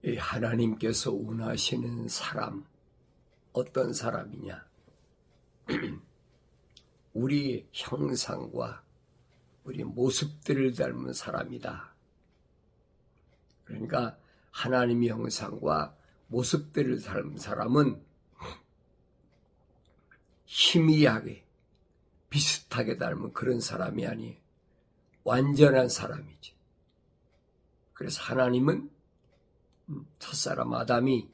이 하나님께서 원하시는 사람, 어떤 사람이냐? 우리 형상과 우리 모습들을 닮은 사람이다. 그러니까 하나님의 형상과 모습들을 닮은 사람은 희미하게 비슷하게 닮은 그런 사람이 아니에요. 완전한 사람이지. 그래서 하나님은 첫사람 아담이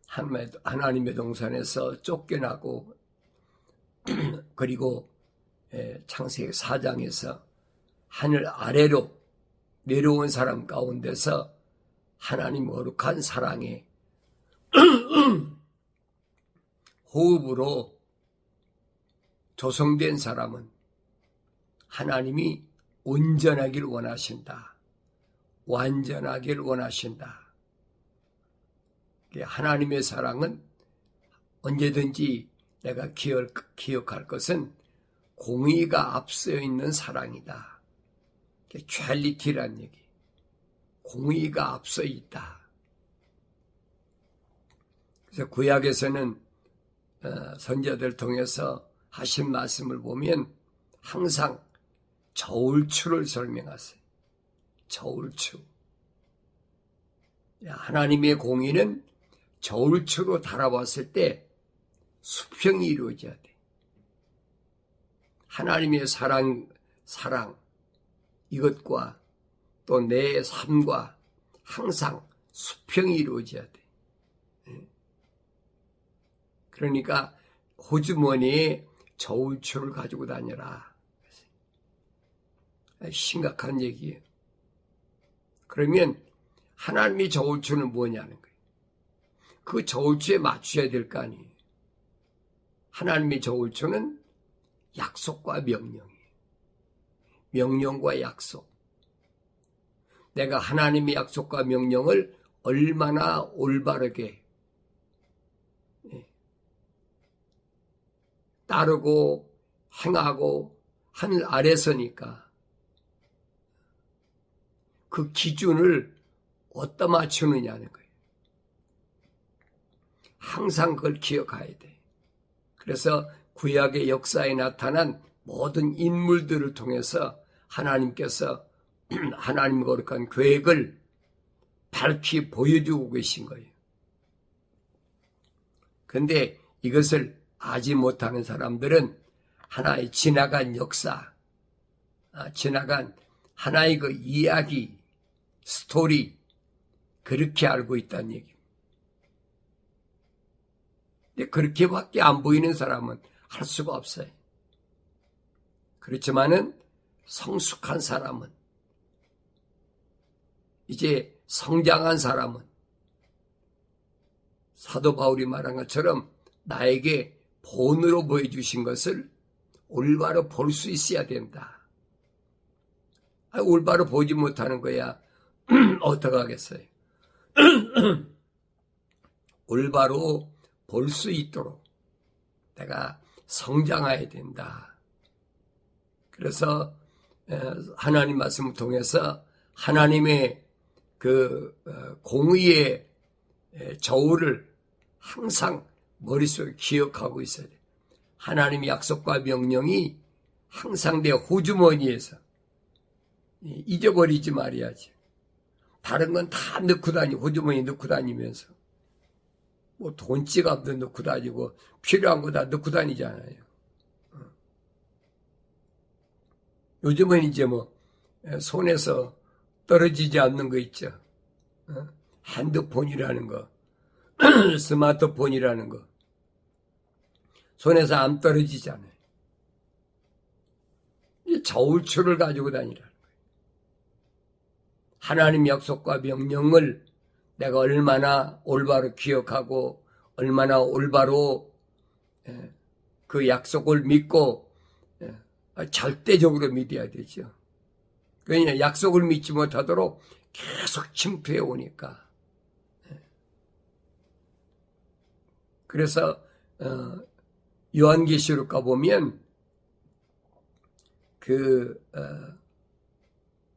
하나님의 동산에서 쫓겨나고 그리고 창세기 4장에서 하늘 아래로 내려온 사람 가운데서 하나님 거룩한 사랑의 호흡으로 조성된 사람은 하나님이 온전하길 원하신다. 완전하길 원하신다. 하나님의 사랑은 언제든지 내가 기억할 것은 공의가 앞서 있는 사랑이다. 퀄리티란 얘기. 공의가 앞서 있다. 그래서 구약에서는 선지자들 통해서 하신 말씀을 보면 항상 저울추를 설명하세요. 저울추. 하나님의 공의는 저울추로 달아봤을 때 수평이 이루어져야 돼. 하나님의 사랑 이것과 또 내 삶과 항상 수평이 이루어져야 돼. 그러니까 호주머니에 저울추를 가지고 다녀라. 심각한 얘기예요. 그러면 하나님의 저울추는 뭐냐는 거예요. 그 저울추에 맞춰야 될 거 아니에요. 하나님의 저울추는 약속과 명령이에요. 명령과 약속. 내가 하나님의 약속과 명령을 얼마나 올바르게 따르고 행하고 하늘 아래서니까 그 기준을 어디다 맞추느냐는 거예요. 항상 그걸 기억해야 돼. 그래서 구약의 역사에 나타난 모든 인물들을 통해서 하나님께서 하나님 거룩한 계획을 밝히 보여주고 계신 거예요. 그런데 이것을 알지 못하는 사람들은 하나의 지나간 역사, 지나간 하나의 그 이야기, 스토리, 그렇게 알고 있다는 얘기입니다. 근데 그렇게밖에 안 보이는 사람은 할 수가 없어요. 그렇지만은 성숙한 사람은, 이제 성장한 사람은 사도 바울이 말한 것처럼 나에게 본으로 보여주신 것을 올바로 볼 수 있어야 된다. 올바로 보지 못하는 거야 어떡하겠어요. 올바로 볼 수 있도록 내가 성장해야 된다. 그래서 하나님 말씀을 통해서 하나님의 그 공의의 저울을 항상 머릿속에 기억하고 있어야 돼. 하나님의 약속과 명령이 항상 내 호주머니에서 잊어버리지 말아야지. 다른 건 다 넣고 다니고 호주머니에 넣고 다니면서 뭐 돈지갑도 넣고 다니고 필요한 거 다 넣고 다니잖아요. 요즘은 이제 뭐 손에서 떨어지지 않는 거 있죠. 핸드폰이라는 거, 스마트폰이라는 거 손에서 안 떨어지잖아요. 저울추를 가지고 다니라는 거예요. 하나님 약속과 명령을 내가 얼마나 올바로 기억하고 얼마나 올바로 그 약속을 믿고 절대적으로 믿어야 되죠. 왜냐, 약속을 믿지 못하도록 계속 침투해 오니까. 그래서 요한계시록 가보면 그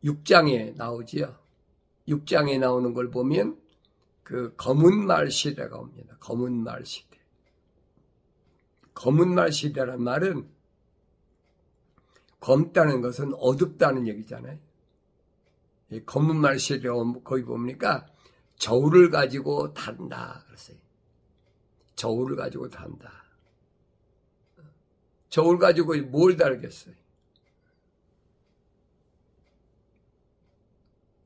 6장에 나오지요. 6장에 나오는 걸 보면 그 검은 말 시대가 옵니다. 검은 말 시대. 검은 말 시대란 말은 검다는 것은 어둡다는 얘기잖아요. 이 검은 말 시대가 거기 뭡니까? 저울을 가지고 단다. 그랬어요. 저울을 가지고 단다. 저울 가지고 뭘 달겠어요?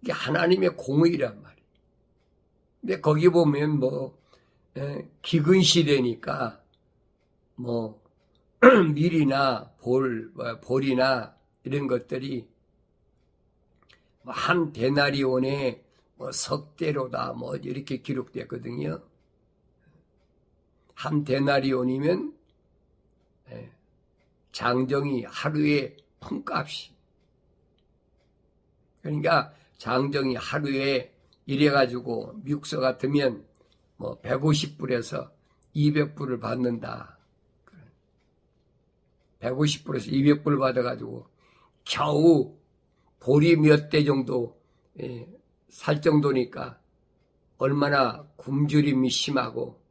이게 하나님의 공의란 말이에요. 근데 거기 보면 기근 시대니까 밀이나 볼이나 이런 것들이 한 데나리온에 석대로다 이렇게 기록됐거든요. 한 데나리온이면 장정이 하루에 품값이. 그러니까 장정이 하루에 이래가지고 미국서 같으면 150불에서 200불을 받는다. 150불에서 200불 받아가지고 겨우 볼이 몇 대 정도 살 정도니까 얼마나 굶주림이 심하고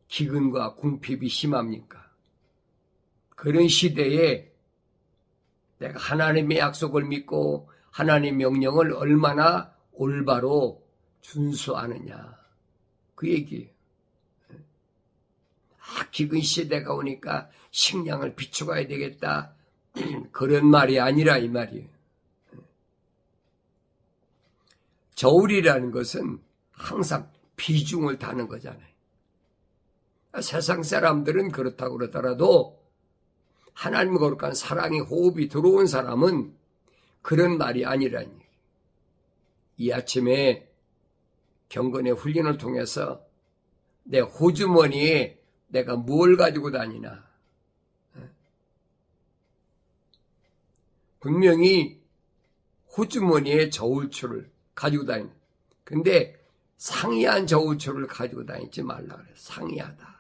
기근과 궁핍이 심합니까? 그런 시대에 내가 하나님의 약속을 믿고 하나님의 명령을 얼마나 올바로 준수하느냐. 그 얘기예요. 기근 시대가 오니까 식량을 비추어야 되겠다. 그런 말이 아니라 이 말이에요. 저울이라는 것은 항상 비중을 다는 거잖아요. 세상 사람들은 그렇다고 그러더라도 하나님과 거룩한 사랑의 호흡이 들어온 사람은 그런 말이 아니라니. 이 아침에 경건의 훈련을 통해서 내 호주머니에 내가 뭘 가지고 다니나. 분명히 호주머니에 저울추를 가지고 다니는. 근데 상이한 저울추를 가지고 다니지 말라 그래. 상이하다.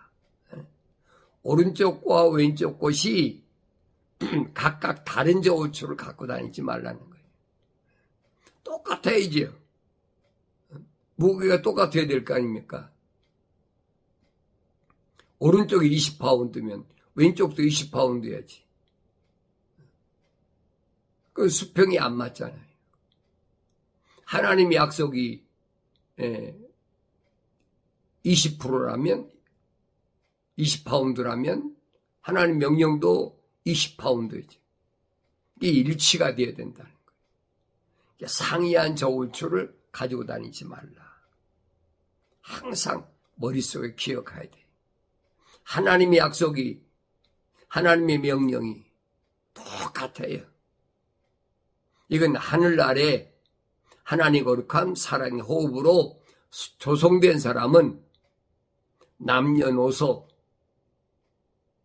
오른쪽 과 왼쪽 곳이 각각 다른 저울추를 갖고 다니지 말라는 거예요. 똑같아야지요. 무게가 똑같아야 될 거 아닙니까? 오른쪽이 20파운드면 왼쪽도 20파운드야지. 그 수평이 안 맞잖아요. 하나님의 약속이 20%라면 20파운드라면 하나님 명령도 20파운드이지. 이게 일치가 돼야 된다는 거예요. 상이한 저울추를 가지고 다니지 말라. 항상 머릿속에 기억해야 돼. 하나님의 약속이, 하나님의 명령이 똑같아요. 이건 하늘 아래 하나님 거룩한 사랑의 호흡으로 조성된 사람은 남녀노소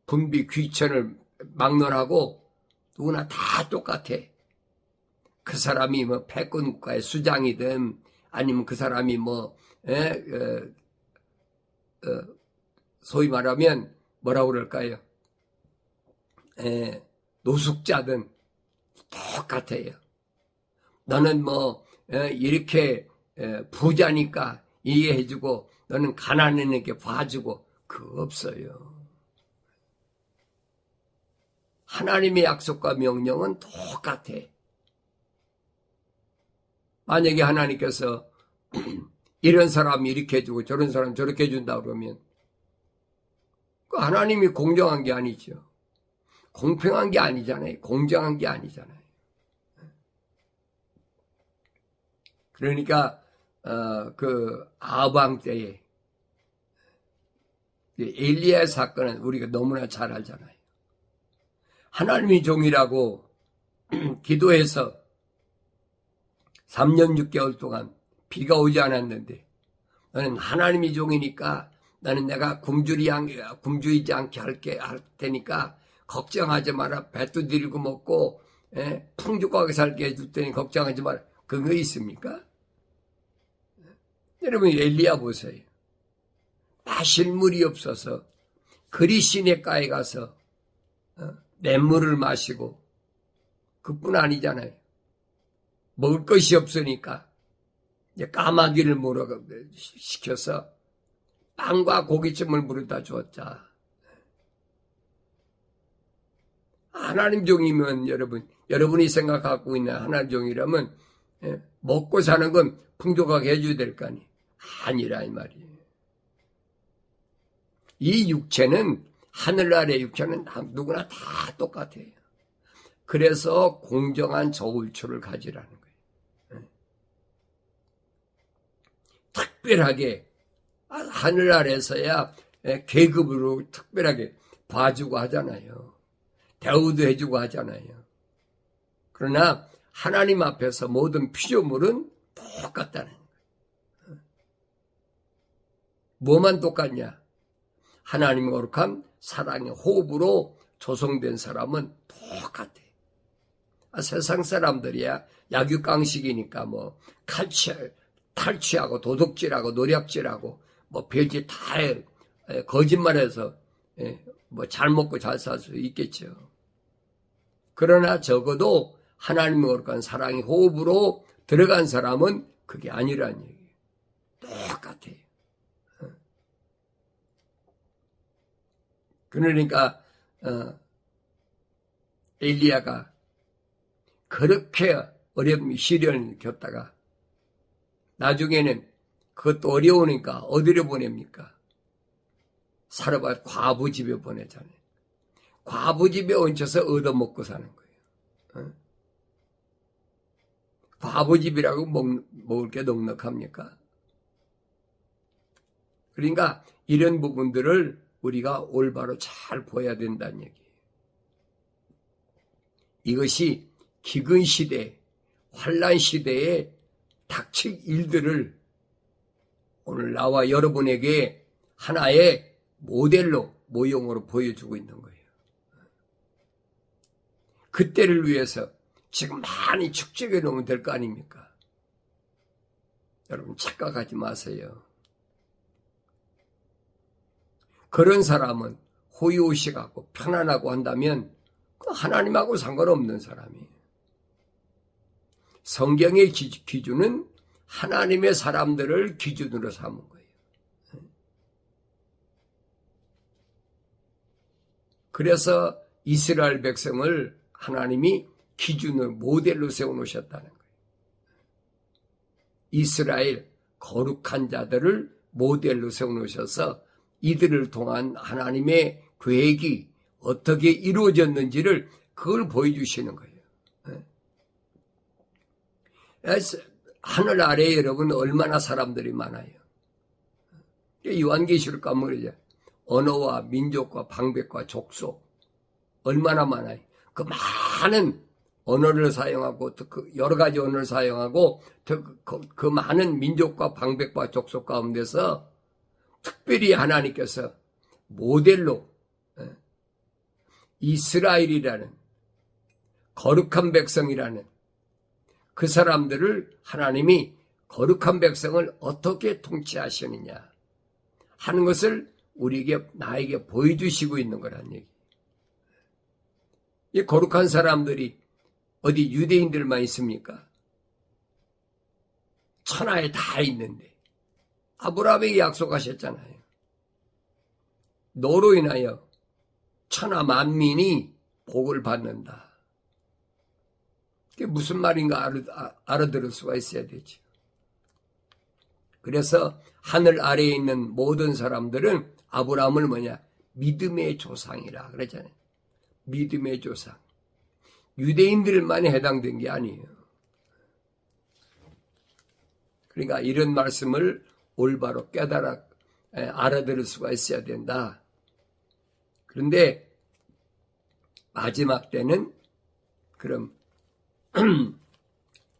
분비 귀천을 막론하고 누구나 다 똑같아. 그 사람이 패권국가의 수장이든 아니면 그 사람이 소위 말하면 뭐라고 그럴까요? 노숙자든 똑같아요. 너는 이렇게 부자니까 이해해주고 너는 가난하게 봐주고 그거 없어요. 하나님의 약속과 명령은 똑같아. 만약에 하나님께서 이런 사람이 이렇게 해주고 저런 사람 저렇게 해준다 그러면 그 하나님이 공정한 게 아니죠. 공평한 게 아니잖아요. 공정한 게 아니잖아요. 그러니까 그 아방 때에 엘리야 사건은 우리가 너무나 잘 알잖아요. 하나님의 종이라고 기도해서 3년 6개월 동안 비가 오지 않았는데 너는 하나님의 종이니까 나는 내가 굶주리지 않게 할 테니까 걱정하지 마라. 배도 들고 먹고 풍족하게 살게 해줄 테니 걱정하지 마라. 그거 있습니까? 여러분 엘리야 보세요. 마실 물이 없어서 그리 시냇가에 가서 냇물을 마시고 그뿐 아니잖아요. 먹을 것이 없으니까 이제 까마귀를 시켜서 빵과 고깃집을 부르다 주었자. 하나님 종이면 여러분이 생각하고 있는 하나님 종이라면 먹고 사는 건 풍족하게 해줘야 될 거 아니에요. 아니라 이 말이에요. 이 육체는 하늘 아래 육체는 누구나 다 똑같아요. 그래서 공정한 저울추를 가지라는 거예요. 특별하게 하늘 아래서야 계급으로 특별하게 봐주고 하잖아요. 대우도 해주고 하잖아요. 그러나 하나님 앞에서 모든 피조물은 똑같다는 거예요. 뭐만 똑같냐? 하나님의 거룩한 사랑의 호흡으로 조성된 사람은 똑같아요. 세상 사람들이야 약육강식이니까 뭐 탈취하고 도둑질하고 노략질하고 뭐 별짓 다 거짓말해서 뭐 잘 먹고 잘 살 수 있겠죠. 그러나 적어도 하나님의 거룩한 사랑의 호흡으로 들어간 사람은 그게 아니란 얘기예요. 똑같아요. 그러니까 엘리야가 그렇게 시련을 겪다가 나중에는 그것도 어려우니까 어디로 보냅니까? 사르밧 과부 집에 보내잖아요. 과부 집에 얹혀서 얻어먹고 사는 거예요. 과부 집이라고 먹을 게 넉넉합니까? 그러니까 이런 부분들을 우리가 올바로 잘 보아야 된다는 얘기예요. 이것이 기근 시대, 환란 시대에 닥칠 일들을 오늘 나와 여러분에게 하나의 모델로, 모형으로 보여주고 있는 거예요. 그때를 위해서 지금 많이 축적해 놓으면 될 거 아닙니까? 여러분 착각하지 마세요. 그런 사람은 호의호식하고 편안하고 한다면 하나님하고 상관없는 사람이에요. 성경의 기준은 하나님의 사람들을 기준으로 삼은 거예요. 그래서 이스라엘 백성을 하나님이 기준을 모델로 세워놓으셨다는 거예요. 이스라엘 거룩한 자들을 모델로 세워놓으셔서 이들을 통한 하나님의 계획이 어떻게 이루어졌는지를 그걸 보여주시는 거예요. 하늘 아래에 여러분 얼마나 사람들이 많아요. 요한계시록 가면 그러죠. 언어와 민족과 방백과 족속 얼마나 많아요. 그 많은 언어를 사용하고 여러 가지 언어를 사용하고 그 많은 민족과 방백과 족속 가운데서 특별히 하나님께서 모델로 이스라엘이라는 거룩한 백성이라는 그 사람들을 하나님이 거룩한 백성을 어떻게 통치하시느냐 하는 것을 나에게 보여주시고 있는 거란 얘기. 이 거룩한 사람들이 어디 유대인들만 있습니까? 천하에 다 있는데 아브라함에게 약속하셨잖아요. 너로 인하여 천하 만민이 복을 받는다. 그게 무슨 말인가 알아들을 수가 있어야 되죠. 그래서 하늘 아래에 있는 모든 사람들은 아브라함을 믿음의 조상이라 그러잖아요. 믿음의 조상. 유대인들만 해당된 게 아니에요. 그러니까 이런 말씀을 올바로 알아들을 수가 있어야 된다. 그런데 마지막 때는 그럼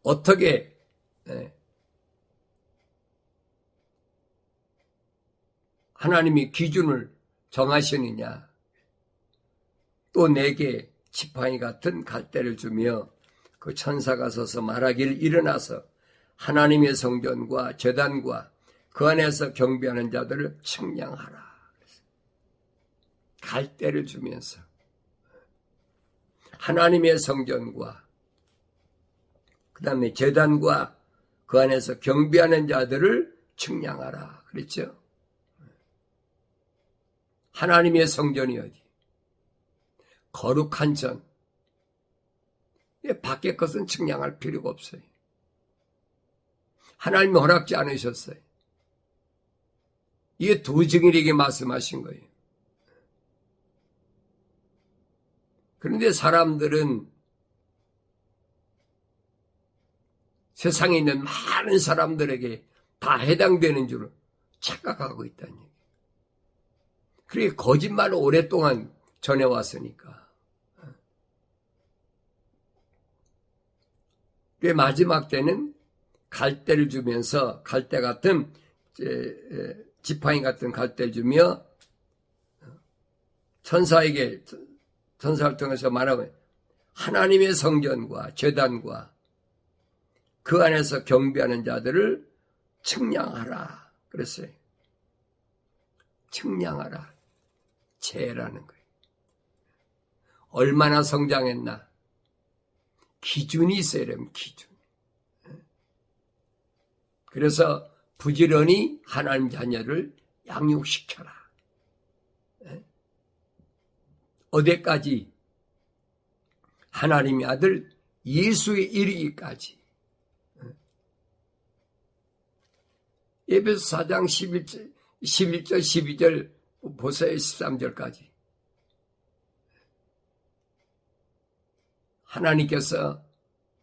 어떻게 하나님이 기준을 정하시느냐. 또 내게 지팡이 같은 갈대를 주며 그 천사가 서서 말하길 일어나서 하나님의 성전과 제단과 그 안에서 경배하는 자들을 측량하라. 갈대를 주면서 하나님의 성전과 그 다음에 제단과 그 안에서 경배하는 자들을 측량하라. 그랬죠? 하나님의 성전이 어디? 거룩한 전. 밖의 것은 측량할 필요가 없어요. 하나님이 허락지 않으셨어요. 이게 두 증인에게 말씀하신 거예요. 그런데 사람들은 세상에 있는 많은 사람들에게 다 해당되는 줄 착각하고 있다는 얘기예요. 그게 거짓말을 오랫동안 전해왔으니까. 그 마지막 때는 갈대를 주면서 갈대 같은 지팡이 같은 갈대를 주며 천사를 통해서 말하면 하나님의 성전과 제단과 그 안에서 경배하는 자들을 측량하라 그랬어요. 측량하라. 재라는 거예요. 얼마나 성장했나. 기준이 있어야 되면 기준. 그래서 부지런히 하나님 자녀를 양육시켜라. 어디까지? 하나님의 아들 예수에 이르기까지. 에베소 4장 11절, 12절 보세요. 13절까지. 하나님께서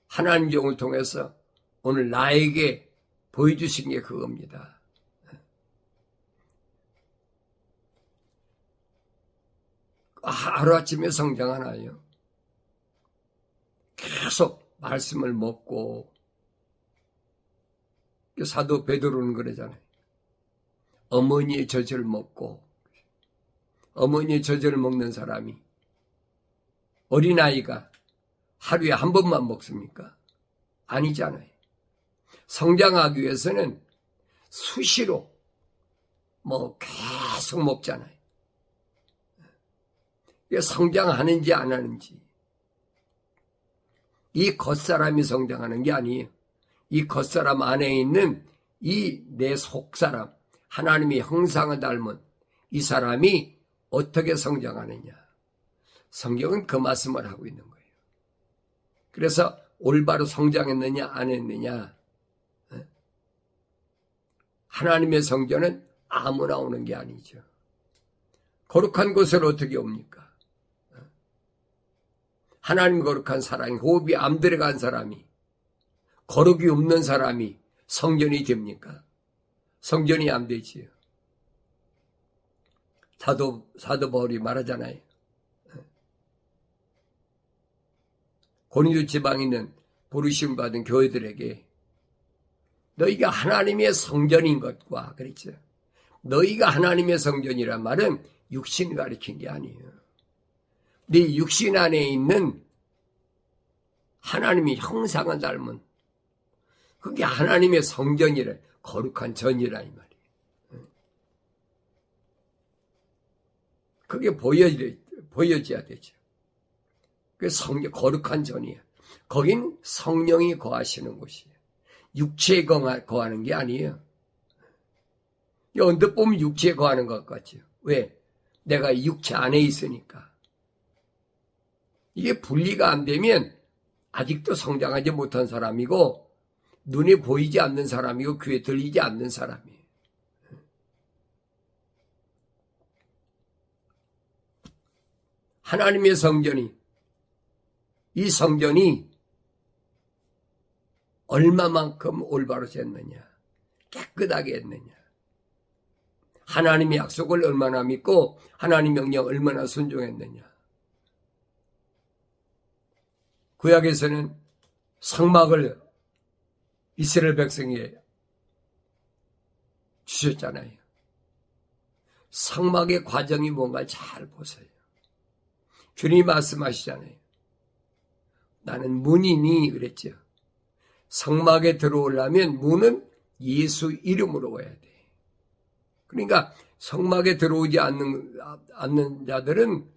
하나님 종을 통해서 오늘 나에게 보여주신 게 그겁니다. 하루아침에 성장하나요? 계속 말씀을 먹고 사도 베드로는 그러잖아요. 어머니의 젖을 먹고 어머니의 젖을 먹는 사람이 어린아이가 하루에 한 번만 먹습니까? 아니잖아요. 성장하기 위해서는 수시로 계속 먹잖아요. 성장하는지 안 하는지. 이 겉사람이 성장하는 게 아니에요. 이 겉사람 안에 있는 이 내 속사람, 하나님의 형상을 닮은 이 사람이 어떻게 성장하느냐. 성경은 그 말씀을 하고 있는 거예요. 그래서 올바로 성장했느냐 안 했느냐. 하나님의 성전은 아무나 오는 게 아니죠. 거룩한 곳을 어떻게 옵니까? 하나님 거룩한 사람이, 호흡이 안 들어간 사람이, 거룩이 없는 사람이 성전이 됩니까? 성전이 안 되지요. 사도 바울이 말하잖아요. 고린도 지방에 있는 부르심 받은 교회들에게 너희가 하나님의 성전인 것과 그랬죠. 너희가 하나님의 성전이란 말은 육신을 가리킨 게 아니에요. 네 육신 안에 있는 하나님의 형상을 닮은 그게 하나님의 성전이라 거룩한 전이라 이 말이에요. 그게 보여져야 되죠. 그 거룩한 전이에요. 거긴 성령이 거하시는 곳이에요. 육체에 거하는 게 아니에요. 언뜻 보면 육체에 거하는 것 같죠. 왜? 내가 육체 안에 있으니까. 이게 분리가 안 되면 아직도 성장하지 못한 사람이고 눈에 보이지 않는 사람이고 귀에 들리지 않는 사람이에요. 하나님의 성전이 이 성전이 얼마만큼 올바로 했느냐, 깨끗하게 했느냐, 하나님의 약속을 얼마나 믿고 하나님 명령 얼마나 순종했느냐. 구약에서는 성막을 이스라엘 백성에게 주셨잖아요. 성막의 과정이 뭔가 잘 보세요. 주님이 말씀하시잖아요. 나는 문이니 그랬죠. 성막에 들어오려면 문은 예수 이름으로 와야 돼. 그러니까 성막에 들어오지 않는 자들은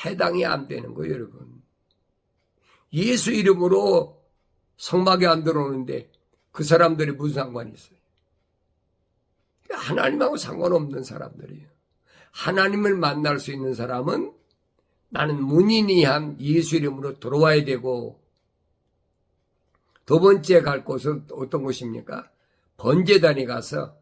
해당이 안 되는 거예요, 여러분. 예수 이름으로 성막에 안 들어오는데 그 사람들이 무슨 상관이 있어요? 하나님하고 상관없는 사람들이에요. 하나님을 만날 수 있는 사람은 나는 문인이한 예수 이름으로 들어와야 되고, 두 번째 갈 곳은 어떤 곳입니까? 번제단에 가서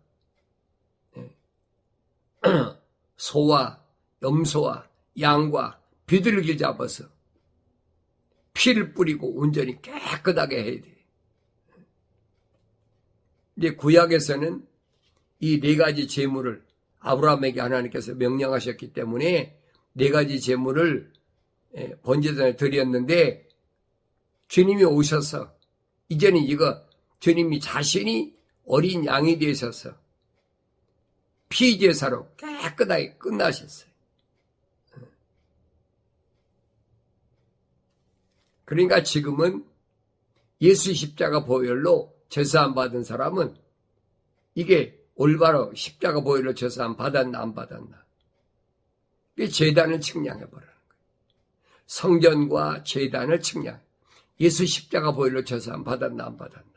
소와 염소와 양과 비둘기 잡아서 피를 뿌리고 온전히 깨끗하게 해야 돼. 이제 구약에서는 이 네 가지 제물을 아브라함에게 하나님께서 명령하셨기 때문에 네 가지 제물을 번제단에 드렸는데, 주님이 오셔서 이제는 이거 주님이 자신이 어린 양이 되셔서 피제사로 깨끗하게 끝나셨어요. 그러니까 지금은 예수 십자가 보혈로 제사함 받은 사람은 이게 올바로 십자가 보혈로 제사함 받았나 안 받았나, 이게 제단을 측량해 보라는 거예요. 성전과 제단을 측량. 예수 십자가 보혈로 제사함 받았나 안 받았나.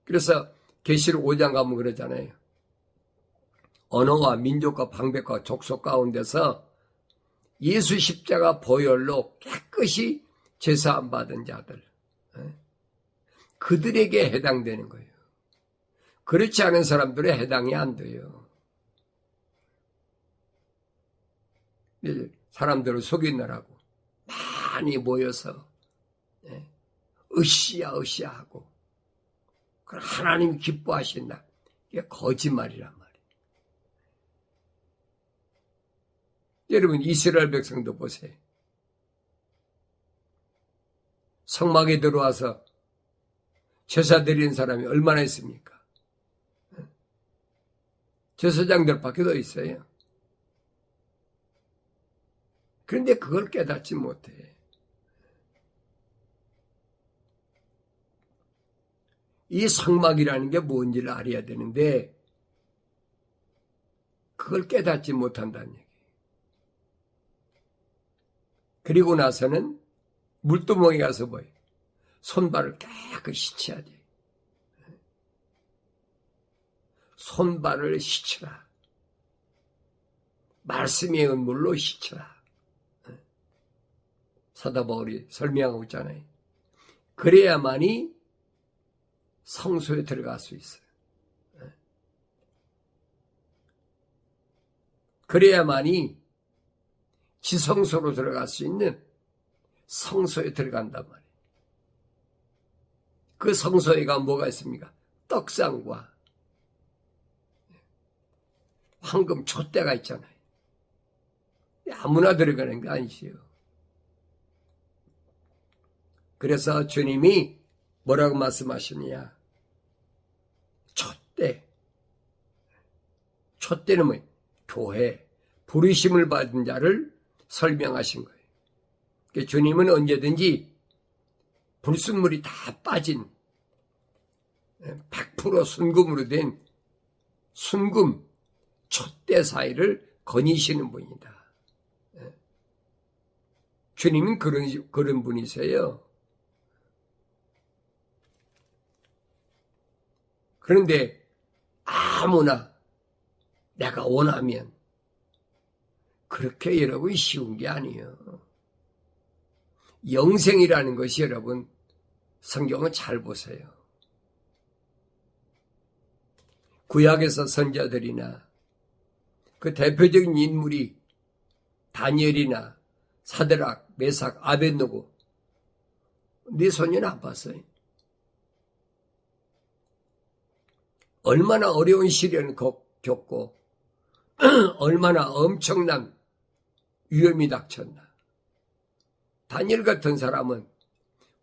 그래서 계시록 5장 가면 그러잖아요. 언어와 민족과 방백과 족속 가운데서 예수 십자가 보혈로 깨끗이 제사함 받은 자들, 그들에게 해당되는 거예요. 그렇지 않은 사람들에 해당이 안 돼요. 사람들을 속이느라고 많이 모여서 으쌰으쌰 하고 그럼 하나님이 기뻐하신다. 이게 거짓말이란 말이에요. 여러분, 이스라엘 백성도 보세요. 성막에 들어와서 제사 드리는 사람이 얼마나 있습니까? 제사장들밖에 더 있어요. 그런데 그걸 깨닫지 못해. 이 성막이라는 게 뭔지를 알아야 되는데 그걸 깨닫지 못한다는 얘기. 그리고 나서는 물두멍에 가서 뭐예요? 손발을 깨끗이 씻어야 돼. 손발을 씻으라. 말씀의 은물로 씻으라. 사도 바울이 설명하고 있잖아요. 그래야만이 성소에 들어갈 수 있어요. 그래야만이 지성소로 들어갈 수 있는 성소에 들어간단 말이에요. 그 성소에가 뭐가 있습니까? 떡상과 황금 촛대가 있잖아요. 아무나 들어가는 게 아니지요. 그래서 주님이 뭐라고 말씀하시느냐? 촛대. 촛대는 뭐예요? 교회, 부르심을 받은 자를 설명하신 거예요. 그러니까 주님은 언제든지 불순물이 다 빠진 100% 순금으로 된 순금 촛대 사이를 거니시는 분이다. 주님은 그런 분이세요. 그런데 아무나 내가 원하면 그렇게 여러분 쉬운 게 아니에요. 영생이라는 것이 여러분 성경을 잘 보세요. 구약에서 선자들이나 그 대표적인 인물이 다니엘이나 사드락, 메삭, 아벳느고, 네 손녀는 안 봤어요. 얼마나 어려운 시련을 겪고 얼마나 엄청난 위험이 닥쳤나. 다니엘 같은 사람은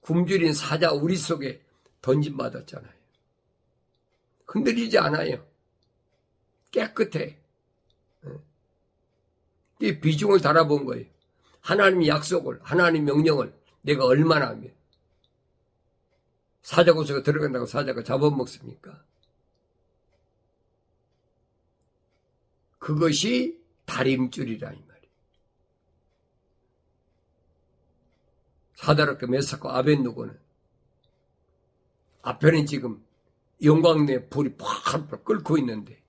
굶주린 사자 우리 속에 던짐받았잖아요. 흔들리지 않아요. 깨끗해. 이 비중을 달아본 거예요. 하나님의 약속을, 하나님의 명령을 내가 얼마나 하면 사자고수가 들어간다고 사자가 잡아먹습니까? 그것이 다림줄이라 이 말이에요. 사드락과 메삭과 아벳느고는 앞에는 지금 영광로에 불이 팍 끓고 있는데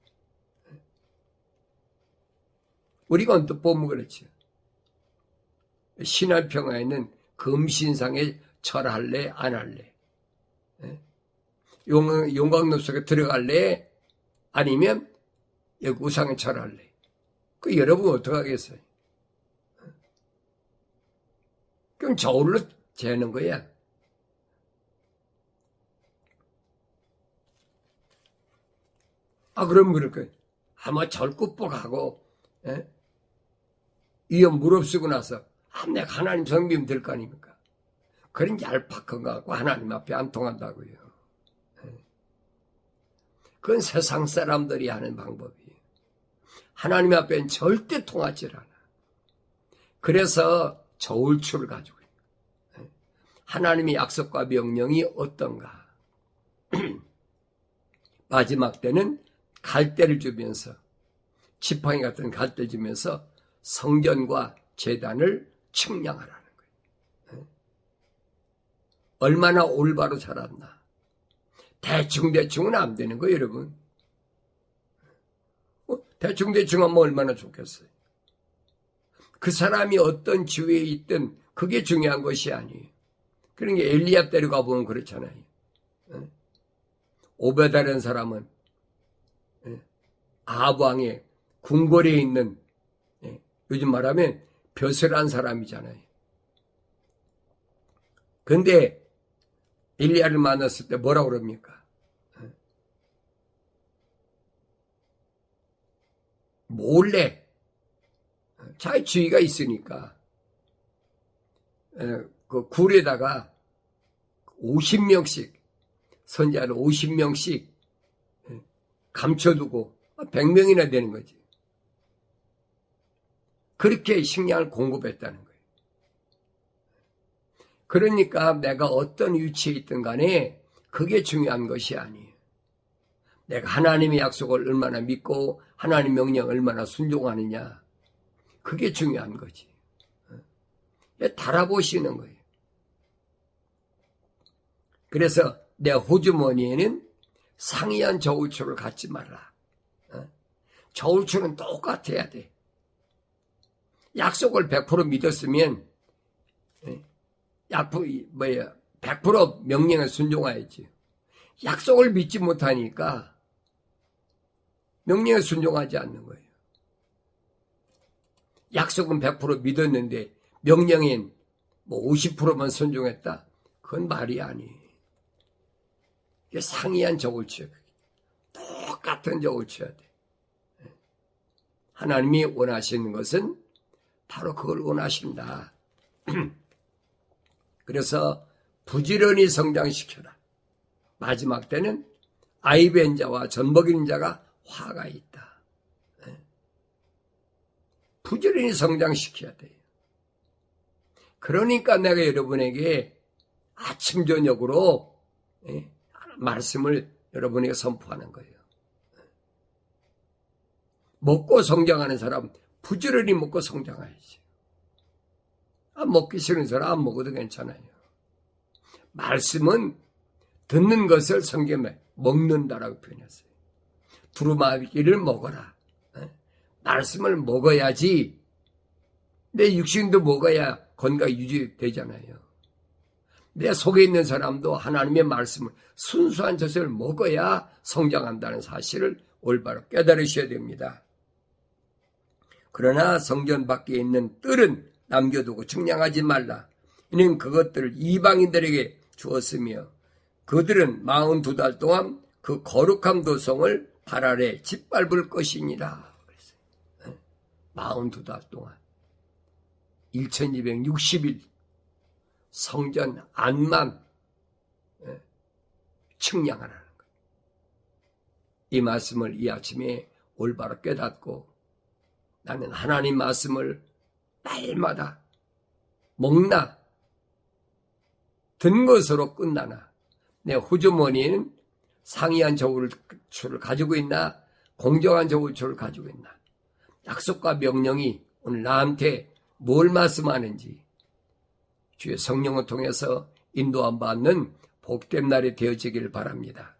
우리가 언뜻 보면 그렇죠. 신화평화에는 금신상에 절할래 안 할래? 용광로 속에 들어갈래? 아니면 여기 우상에 절할래? 그 여러분 어떡하겠어요? 그럼 저울로 재는 거야. 그럼 그럴 거예요. 아마 절국복하고 위험 무릅쓰고 나서 내가 하나님 섬기면 될 거 아닙니까? 그런 얄팍한 거 갖고 하나님 앞에 안 통한다고요. 그건 세상 사람들이 하는 방법이에요. 하나님 앞에는 절대 통하지 않아. 그래서 저울추를 가지고 있어요. 하나님의 약속과 명령이 어떤가? 마지막 때는 갈대를 주면서 지팡이 같은 갈대를 주면서 성전과 제단을 측량하라는 거예요. 얼마나 올바로 자랐나. 대충대충은 안 되는 거예요, 여러분. 대충대충 하면 얼마나 좋겠어요. 그 사람이 어떤 지위에 있든 그게 중요한 것이 아니에요. 그러니까 엘리야 때로 가보면 그렇잖아요. 오베다라는 사람은 아합 왕의 궁궐에 있는 요즘 말하면 벼슬한 사람이잖아요. 근데 엘리야를 만났을 때 뭐라고 그럽니까? 몰래 자기 주의가 있으니까 그 굴에다가 50명씩 선지자를 50명씩 감춰두고 100명이나 되는 거지. 그렇게 식량을 공급했다는 거예요. 그러니까 내가 어떤 위치에 있든 간에 그게 중요한 것이 아니에요. 내가 하나님의 약속을 얼마나 믿고 하나님 명령을 얼마나 순종하느냐. 그게 중요한 거지. 달아보시는 거예요. 그래서 내 호주머니에는 상이한 저울추를 갖지 말라. 저울추는 똑같아야 돼. 약속을 100% 믿었으면 100% 명령에 순종해야지. 약속을 믿지 못하니까 명령에 순종하지 않는 거예요. 약속은 100% 믿었는데 명령엔 50%만 순종했다? 그건 말이 아니에요. 이게 상이한 저울추야. 똑같은 저울추야 돼. 하나님이 원하시는 것은 바로 그걸 원하신다. 그래서 부지런히 성장시켜라. 마지막 때는 아이벤 자와 젖먹이는 자가 화가 있다. 부지런히 성장시켜야 돼요. 그러니까 내가 여러분에게 아침 저녁으로 말씀을 여러분에게 선포하는 거예요. 먹고 성장하는 사람 부지런히 먹고 성장해야지. 먹기 싫은 사람 안 먹어도 괜찮아요. 말씀은 듣는 것을 성경에 먹는다라고 표현했어요. 두루마기를 먹어라. 말씀을 먹어야지 내 육신도 먹어야 건강이 유지되잖아요. 내 속에 있는 사람도 하나님의 말씀을 순수한 젖을 먹어야 성장한다는 사실을 올바로 깨달으셔야 됩니다. 그러나 성전 밖에 있는 뜰은 남겨두고 측량하지 말라. 이는 그것들을 이방인들에게 주었으며 그들은 42달 동안 그 거룩한 도성을 발 아래 짓밟을 것이니라. 42달 동안 1260일 성전 안만 측량하라는 거예요. 이 말씀을 이 아침에 올바로 깨닫고 나는 하나님 말씀을 날마다 먹나 든 것으로 끝나나 내 호주머니에는 상이한 저울추를 가지고 있나 공정한 저울추를 가지고 있나 약속과 명령이 오늘 나한테 뭘 말씀하는지 주의 성령을 통해서 인도함 받는 복된 날이 되어지길 바랍니다.